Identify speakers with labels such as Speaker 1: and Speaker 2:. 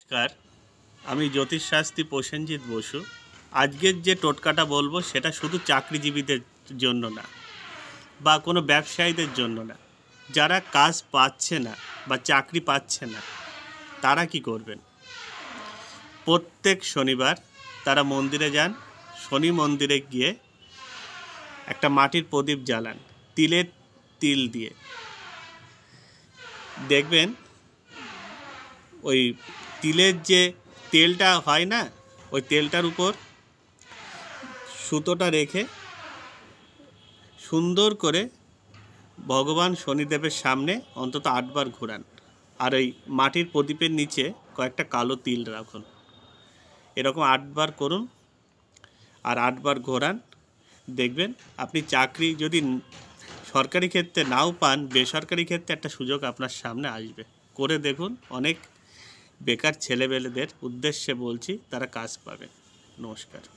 Speaker 1: নমস্কার, আমি জ্যোতিষশাস্ত্রী প্রসেনজিৎ বসু। আজকের যে টোটকাটা বলবো সেটা শুধু চাকরিজীবীদের জন্য না বা কোনো ব্যবসায়ীদের জন্য না। যারা কাজ পাচ্ছে না বা চাকরি পাচ্ছে না তারা কি করবেন? প্রত্যেক শনিবার তারা মন্দিরে যান, শনি মন্দিরে গিয়ে একটা মাটির প্রদীপ জ্বালান তিলের তিল দিয়ে। দেখবেন ওই তিলের যে তেলটা হয় না, ওই তেলটার উপর সুতোটা রেখে সুন্দর করে ভগবান শনিদেবের সামনে অন্তত 8 বার ঘোরান। আর ওই মাটির প্রদীপের নিচে কয়েকটা কালো তিল রাখুন। এরকম 8 বার করুন আর 8 বার ঘোরান। দেখবেন আপনি চাকরি যদি সরকারি ক্ষেত্রে নাও পান, বেসরকারি ক্ষেত্রে একটা সুযোগ আপনার সামনে আসবে। করে দেখুন, অনেক বেকার ছেলেবেলেদের উদ্দেশ্যে বলছি, তারা কাজ পাবে। নমস্কার।